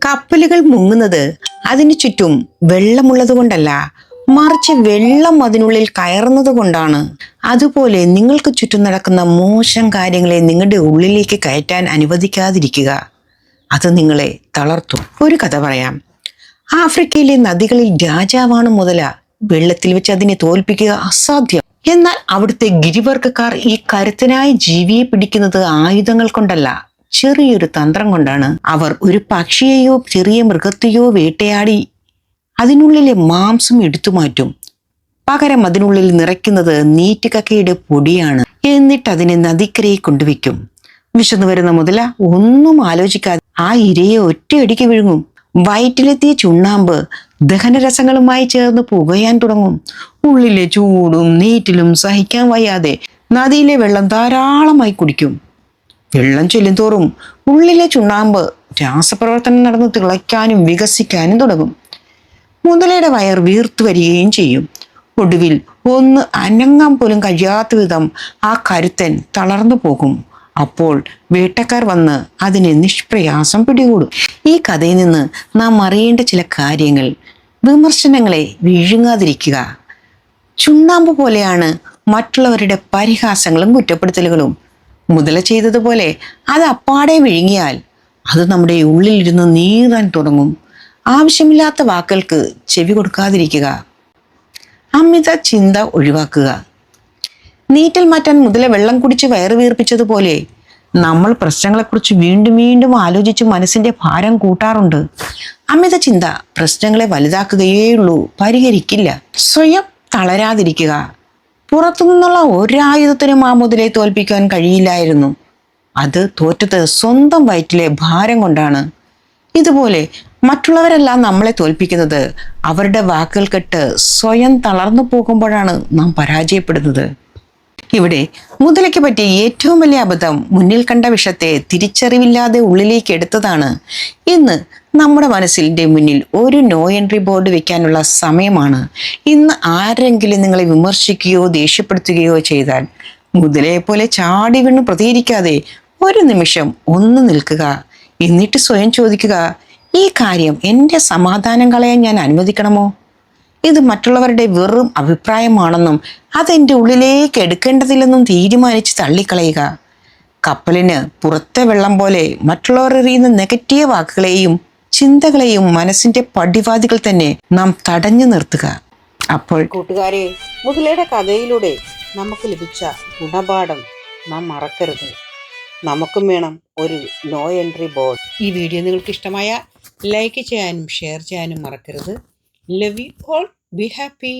കപ്പലുകൾ മുങ്ങുന്നത് അതിനു ചുറ്റും വെള്ളമുള്ളത് കൊണ്ടല്ല, മറിച്ച് വെള്ളം അതിനുള്ളിൽ കയറുന്നത് കൊണ്ടാണ്. അതുപോലെ നിങ്ങൾക്ക് ചുറ്റും നടക്കുന്ന മോശം കാര്യങ്ങളെ നിങ്ങളുടെ ഉള്ളിലേക്ക് കയറ്റാൻ അനുവദിക്കാതിരിക്കുക. അത് നിങ്ങളെ തളർത്തും. ഒരു കഥ പറയാം. ആഫ്രിക്കയിലെ നദികളിൽ രാജാവാണ് മുതല. വെള്ളത്തിൽ വെച്ച് അതിനെ തോൽപ്പിക്കുക അസാധ്യം. എന്നാൽ അവിടുത്തെ ഗിരിവർഗക്കാർ ഈ കരുത്തനായ ജീവിയെ പിടിക്കുന്നത് ആയുധങ്ങൾ കൊണ്ടല്ല, ചെറിയൊരു തന്ത്രം കൊണ്ടാണ്. അവർ ഒരു പക്ഷിയെയോ ചെറിയ മൃഗത്തെയോ വേട്ടയാടി അതിനുള്ളിലെ മാംസം എടുത്തു മാറ്റും. പകരം അതിനുള്ളിൽ നിറയ്ക്കുന്നത് നീറ്റുകക്കയുടെ പൊടിയാണ്. എന്നിട്ട് അതിനെ നദിക്കരയിൽ കൊണ്ടുവയ്ക്കും. വിശന്നു വരുന്ന മുതല ഒന്നും ആലോചിക്കാതെ ആ ഇരയെ ഒറ്റയടിക്ക് വിഴുങ്ങും. വയറ്റിലെത്തിയ ചുണ്ണാമ്പ് ദഹനരസങ്ങളുമായി ചേർന്ന് പുകയാൻ തുടങ്ങും. ഉള്ളിലെ ചൂടും നീറ്റിലും സഹിക്കാൻ വയ്യാതെ നദിയിലെ വെള്ളം ധാരാളമായി കുടിക്കും. വെള്ളം ചെല്ലുന്തോറും ഉള്ളിലെ ചുണ്ണാമ്പ് രാസപ്രവർത്തനം നടന്ന് തിളയ്ക്കാനും വികസിക്കാനും തുടങ്ങും. മുതലയുടെ വയർ വീർത്തു വരികയും ചെയ്യും. ഒടുവിൽ ഒന്ന് അനങ്ങാൻ പോലും കഴിയാത്ത വിധം ആ കരുത്തൻ തളർന്നു പോകും. അപ്പോൾ വേട്ടക്കാർ വന്ന് അതിനെ നിഷ്പ്രയാസം പിടികൂടും. ഈ കഥയിൽ നിന്ന് നാം അറിയേണ്ട ചില കാര്യങ്ങൾ: വിമർശനങ്ങളെ വിഴുങ്ങാതിരിക്കുക. ചുണ്ണാമ്പ് പോലെയാണ് മറ്റുള്ളവരുടെ പരിഹാസങ്ങളും കുറ്റപ്പെടുത്തലുകളും. മുതല ചെയ്തതുപോലെ അത് അപ്പാടെ വിഴുങ്ങിയാൽ അത് നമ്മുടെ ഉള്ളിലിരുന്ന് നീറാൻ തുടങ്ങും. ആവശ്യമില്ലാത്ത വാക്കുകൾക്ക് ചെവി കൊടുക്കാതിരിക്കുക. അമിത ചിന്ത ഒഴിവാക്കുക. നീറ്റൽ മാറ്റാൻ മുതല വെള്ളം കുടിച്ച് വയറ് വീർപ്പിച്ചതുപോലെ നമ്മൾ പ്രശ്നങ്ങളെക്കുറിച്ച് വീണ്ടും വീണ്ടും ആലോചിച്ച് മനസ്സിന്റെ ഭാരം കൂട്ടാറുണ്ട്. അമിത ചിന്ത പ്രശ്നങ്ങളെ വലുതാക്കുകയേയുള്ളൂ, പരിഹരിക്കില്ല. സ്വയം തളരാതിരിക്കുക. പുറത്തുനിന്നുള്ള ഒരായുധത്തിനും ആ മുതലയെ തോൽപ്പിക്കാൻ കഴിയില്ലായിരുന്നു. അത് തോറ്റത് സ്വന്തം വയറ്റിലെ ഭാരം കൊണ്ടാണ്. ഇതുപോലെ മറ്റുള്ളവരെല്ലാം നമ്മളെ തോൽപ്പിക്കുന്നത് അവരുടെ വാക്കുകൾ കേട്ട് സ്വയം തളർന്നു പോകുമ്പോഴാണ് നാം പരാജയപ്പെടുന്നത്. ഇവിടെ മുതലയ്ക്ക് പറ്റിയ ഏറ്റവും വലിയ അബദ്ധം മുന്നിൽ കണ്ട വിഷത്തെ തിരിച്ചറിവില്ലാതെ ഉള്ളിലേക്ക് എടുത്തതാണ്. ഇന്ന് നമ്മുടെ മനസ്സിൻ്റെ മുന്നിൽ ഒരു നോ എൻട്രി ബോർഡ് വെക്കാനുള്ള സമയമാണ്. ഇന്ന് ആരെങ്കിലും നിങ്ങളെ വിമർശിക്കുകയോ ദേഷ്യപ്പെടുത്തുകയോ ചെയ്താൽ മുതലയെ പോലെ ചാടി വീണ് പ്രതികരിക്കാതെ ഒരു നിമിഷം ഒന്ന് നിൽക്കുക. എന്നിട്ട് സ്വയം ചോദിക്കുക, ഈ കാര്യം എൻ്റെ സമാധാനം കളയാൻ ഞാൻ അനുവദിക്കണമോ? ഇത് മറ്റുള്ളവരുടെ വെറും അഭിപ്രായമാണെന്നും അതെൻ്റെ ഉള്ളിലേക്ക് എടുക്കേണ്ടതില്ലെന്നും തീരുമാനിച്ച് തള്ളിക്കളയുക. കപ്പലിന് പുറത്തെ വെള്ളം പോലെ മറ്റുള്ളവർ എറിയുന്ന നെഗറ്റീവ് വാക്കുകളെയും ചിന്തകളെയും മനസ്സിന്റെ പടിവാതികൾ തന്നെ നാം തടഞ്ഞു നിർത്തുക. അപ്പോൾ കൂട്ടുകാരെ, മുതലയുടെ കഥയിലൂടെ നമുക്ക് ലഭിച്ച ഗുണപാഠം നാം മറക്കരുത്. നമുക്കും വേണം ഒരു നോ എൻട്രി ബോർഡ്. ഈ വീഡിയോ നിങ്ങൾക്ക് ഇഷ്ടമായ ലൈക്ക് ചെയ്യാനും ഷെയർ ചെയ്യാനും മറക്കരുത്. Love you all. Be happy.